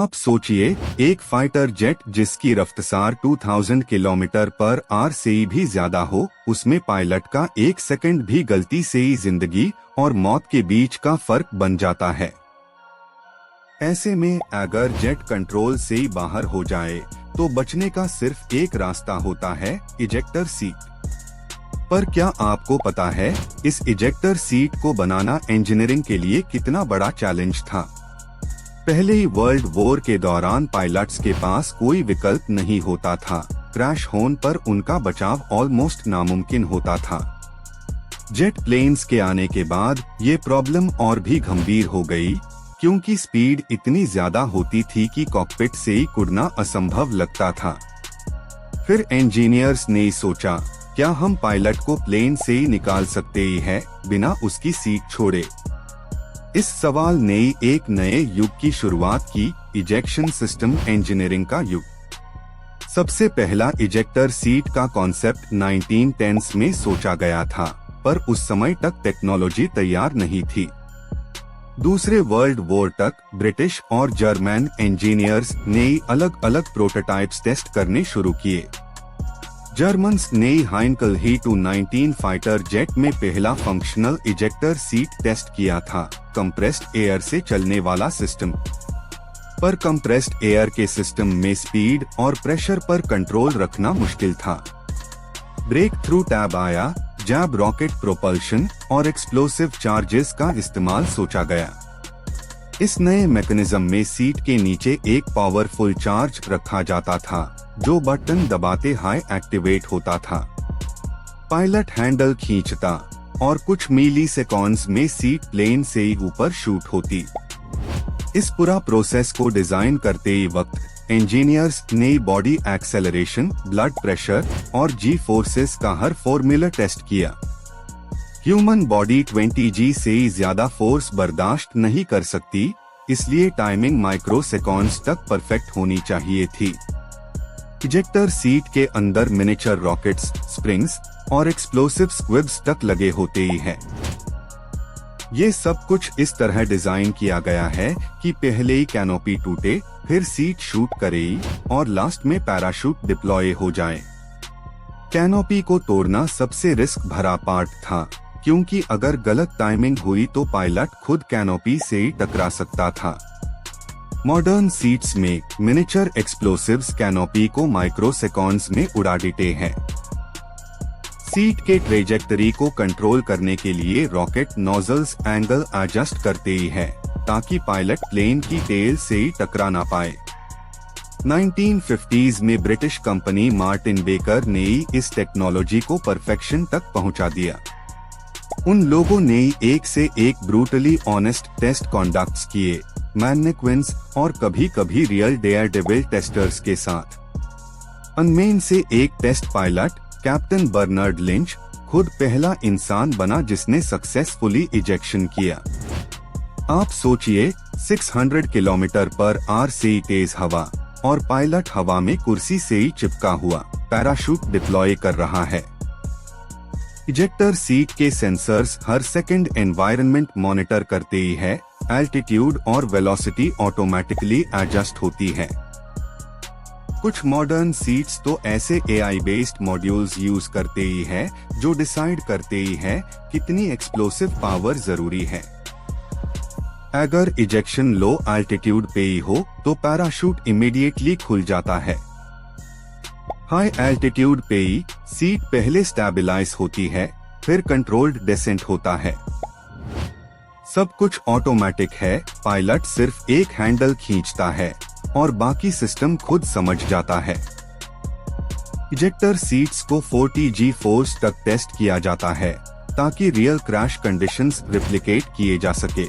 आप सोचिए, एक फाइटर जेट जिसकी रफ्तार 2000 किलोमीटर पर आवर से भी ज्यादा हो, उसमें पायलट का एक सेकंड भी गलती से ही जिंदगी और मौत के बीच का फर्क बन जाता है। ऐसे में अगर जेट कंट्रोल से ही बाहर हो जाए तो बचने का सिर्फ एक रास्ता होता है, इजेक्टर सीट। पर क्या आपको पता है, इस इजेक्टर सीट को बनाना इंजीनियरिंग के लिए कितना बड़ा चैलेंज था। पहले ही वर्ल्ड वॉर के दौरान पायलट्स के पास कोई विकल्प नहीं होता था। क्रैश होने पर उनका बचाव ऑलमोस्ट नामुमकिन होता था। जेट प्लेन्स के आने के बाद ये प्रॉब्लम और भी गंभीर हो गई, क्योंकि स्पीड इतनी ज्यादा होती थी कि कॉकपिट से ही उड़ना असंभव लगता था। फिर इंजीनियर्स ने सोचा, क्या हम पायलट को प्लेन से ही निकाल सकते ही है, बिना उसकी सीट छोड़े। इस सवाल ने एक नए युग की शुरुआत की, इजेक्शन सिस्टम इंजीनियरिंग का युग। सबसे पहला इजेक्टर सीट का कॉन्सेप्ट 1910s में सोचा गया था, पर उस समय तक टेक्नोलॉजी तैयार नहीं थी। दूसरे वर्ल्ड वॉर तक ब्रिटिश और जर्मन इंजीनियर्स ने अलग अलग प्रोटोटाइप्स टेस्ट करने शुरू किए। जर्मन्स ने हाइनकल ही 219 फाइटर जेट में पहला फंक्शनल इजेक्टर सीट टेस्ट किया था, कंप्रेस्ड एयर से चलने वाला सिस्टम। पर कंप्रेस्ड एयर के सिस्टम में स्पीड और प्रेशर पर कंट्रोल रखना मुश्किल था। ब्रेक थ्रू टैब आया, जब रॉकेट प्रोपल्शन और एक्सप्लोसिव चार्जेस का इस्तेमाल सोचा गया। इस नए मैकेनिज्म में सीट के नीचे एक पावरफुल चार्ज रखा जाता था, जो बटन दबाते हाई एक्टिवेट होता था। पायलट हैंडल खींचता और कुछ मिली सेकंड्स में सीट प्लेन से ही ऊपर शूट होती। इस पूरा प्रोसेस को डिजाइन करते ही वक्त इंजीनियर्स ने बॉडी एक्सेलरेशन, ब्लड प्रेशर और जी फोर्सेस का हर फॉर्मूला टेस्ट किया। ह्यूमन बॉडी 20G से ज्यादा फोर्स बर्दाश्त नहीं कर सकती, इसलिए टाइमिंग माइक्रो सेकंड्स तक परफेक्ट होनी चाहिए थी। इजेक्टर सीट के अंदर मिनिएचर रॉकेट्स, स्प्रिंग्स और एक्सप्लोसिव स्क्विब्स तक लगे होते ही है। ये सब कुछ इस तरह डिजाइन किया गया है कि पहले ही कैनोपी टूटे, फिर सीट शूट करे और लास्ट में पैराशूट डिप्लॉय हो जाए। कैनोपी को तोड़ना सबसे रिस्क भरा पार्ट था, क्योंकि अगर गलत टाइमिंग हुई तो पायलट खुद कैनोपी से ही टकरा सकता था। मॉडर्न सीट्स में मिनिएचर एक्सप्लोसिव्स कैनोपी को माइक्रो सेकंड्स में उड़ा देते हैं। सीट के ट्रेजेक्टरी को कंट्रोल करने के लिए रॉकेट नोजल्स एंगल एडजस्ट करते ही है, ताकि पायलट प्लेन की टेल से ही टकरा ना पाए। 1950s में ब्रिटिश कंपनी मार्टिन बेकर ने इस टेक्नोलॉजी को परफेक्शन तक पहुंचा दिया। उन लोगों ने एक से एक ब्रूटली ऑनेस्ट टेस्ट कॉन्डक्ट्स किए, मैनिक्विन्स और कभी कभी रियल डेयर डेविल टेस्टर्स के साथ। उनमें से एक test pilot captain Bernard Lynch खुद पहला इंसान बना जिसने सक्सेसफुली इजेक्शन किया। आप सोचिए, 600 किलोमीटर पर आवर से तेज हवा और पायलट हवा में कुर्सी से ही चिपका हुआ पैराशूट डिप्लॉय कर रहा है। इजेक्टर सीट के सेंसर्स हर सेकंड एनवायरनमेंट मॉनिटर करते ही है, एल्टीट्यूड और वेलोसिटी ऑटोमेटिकली एडजस्ट होती है। कुछ मॉडर्न सीट्स तो ऐसे AI बेस्ड मॉड्यूल्स यूज करते ही है, जो डिसाइड करते ही है कितनी एक्सप्लोसिव पावर जरूरी है। अगर इजेक्शन लो एल्टीट्यूड पे ही हो तो पैराशूट इमीडिएटली खुल जाता है। हाई एल्टीट्यूड पे ही सीट पहले स्टेबलाइज होती है, फिर कंट्रोल्ड डेसेंट होता है। सब कुछ ऑटोमेटिक है, पायलट सिर्फ एक हैंडल खींचता है और बाकी सिस्टम खुद समझ जाता है। इजेक्टर सीट्स को 40G फोर्स तक टेस्ट किया जाता है, ताकि रियल क्रैश कंडीशंस रिप्लिकेट किए जा सके।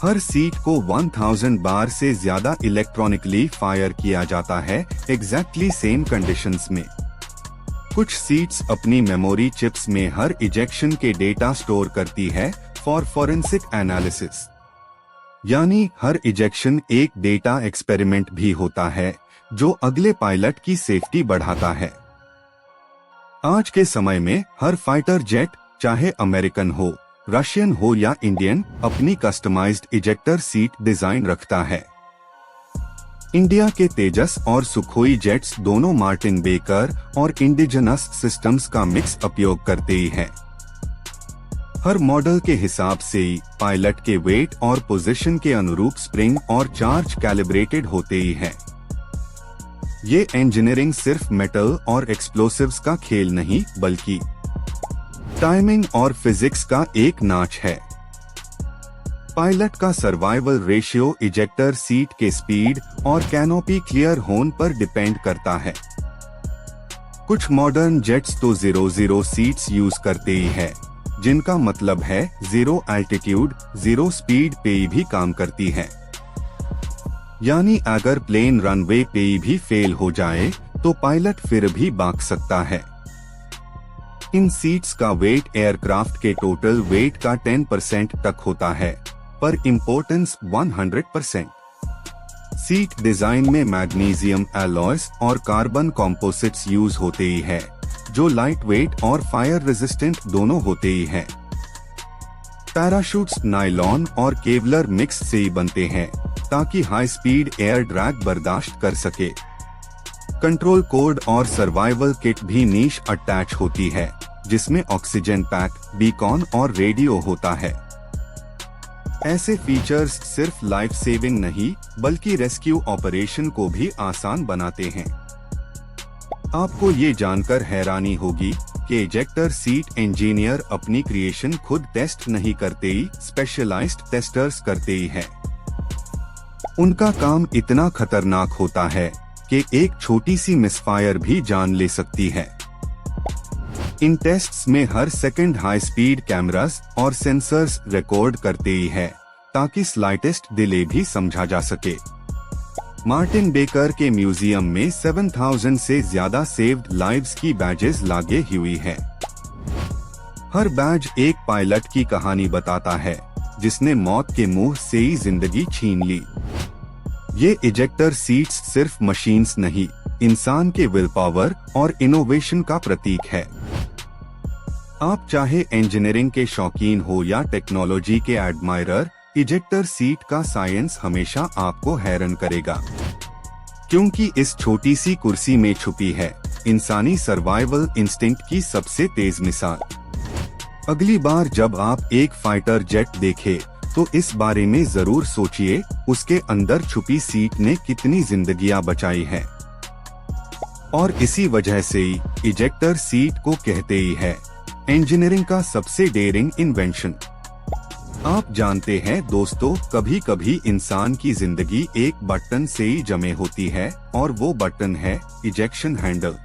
हर सीट को 1000 बार से ज्यादा इलेक्ट्रॉनिकली फायर किया जाता है, एग्जैक्टली सेम कंडीशंस में। कुछ सीट्स अपनी मेमोरी चिप्स में हर इजेक्शन के डेटा स्टोर करती है फॉर फॉरेंसिक एनालिसिस। यानी हर इजेक्शन एक डेटा एक्सपेरिमेंट भी होता है, जो अगले पायलट की सेफ्टी बढ़ाता है। आज के समय में हर फाइटर जेट, चाहे अमेरिकन हो, रशियन हो या इंडियन, अपनी कस्टमाइज्ड इजेक्टर सीट डिजाइन रखता है। इंडिया के तेजस और सुखोई जेट्स दोनों मार्टिन बेकर और इंडिजिनस सिस्टम्स का मिक्स उपयोग करते ही हैं। हर मॉडल के हिसाब से पायलट के वेट और पोजीशन के अनुरूप स्प्रिंग और चार्ज कैलिब्रेटेड होते ही हैं। ये इंजीनियरिंग सिर्फ मेटल और एक्सप्लोसिव्स का खेल नहीं बल्कि टाइमिंग और फिजिक्स का एक नाच है। पायलट का सर्वाइवल रेशियो इजेक्टर सीट के स्पीड और कैनोपी क्लियर होने पर डिपेंड करता है। कुछ मॉडर्न जेट्स तो 0 सीट्स यूज करते ही है, जिनका मतलब है 0 एल्टीट्यूड 0 स्पीड पे भी काम करती है। यानी अगर प्लेन रनवे पे भी फेल हो जाए तो पायलट फिर भी भाग सकता है। इन सीट्स का वेट एयरक्राफ्ट के टोटल वेट का 10% तक होता है, पर इम्पोर्टेंस 100%। सीट डिजाइन में मैग्नीशियम एलॉयज और कार्बन कॉम्पोजिट्स यूज होते ही है, जो लाइट वेट और फायर रेजिस्टेंट दोनों होते ही हैं। पैराशूट्स नायलॉन और केवलर मिक्स से ही बनते हैं ताकि हाई स्पीड एयर ड्रैग बर्दाश्त कर सके। कंट्रोल कोड और सर्वाइवल किट भी नीश अटैच होती है, जिसमें ऑक्सीजन पैक, बीकॉन और रेडियो होता है। ऐसे फीचर्स सिर्फ लाइफ सेविंग नहीं बल्कि रेस्क्यू ऑपरेशन को भी आसान बनाते हैं। आपको ये जानकर हैरानी होगी कि इजेक्टर सीट इंजीनियर अपनी क्रिएशन खुद टेस्ट नहीं करते ही स्पेशलाइज्ड टेस्टर्स करते ही हैं। उनका काम इतना खतरनाक होता है कि एक छोटी सी मिसफायर भी जान ले सकती है। इन टेस्ट्स में हर सेकंड हाई स्पीड कैमरास और सेंसर्स रिकॉर्ड करते ही है ताकि स्लाइटेस्ट डिले भी समझा जा सके। मार्टिन बेकर के म्यूजियम में 7000 से ज्यादा सेव्ड लाइव्स की बैजेस लगे हुई है। हर बैज एक पायलट की कहानी बताता है जिसने मौत के मुंह से ही जिंदगी छीन ली। ये इजेक्टर सीट्स सिर्फ मशीन्स नहीं, इंसान के विल पावर और इनोवेशन का प्रतीक है। आप चाहे इंजीनियरिंग के शौकीन हो या टेक्नोलॉजी के एडमायरर, इजेक्टर सीट का साइंस हमेशा आपको हैरान करेगा, क्योंकि इस छोटी सी कुर्सी में छुपी है इंसानी सर्वाइवल इंस्टिंक्ट की सबसे तेज मिसाल। अगली बार जब आप एक फाइटर जेट देखें तो इस बारे में जरूर सोचिए, उसके अंदर छुपी सीट ने कितनी जिंदगियां बचाई है। और इसी वजह से ही इजेक्टर सीट को कहते ही है इंजीनियरिंग का सबसे डेयरिंग इन्वेंशन। आप जानते हैं दोस्तों, कभी कभी इंसान की जिंदगी एक बटन से ही जमे होती है और वो बटन है इजेक्शन हैंडल।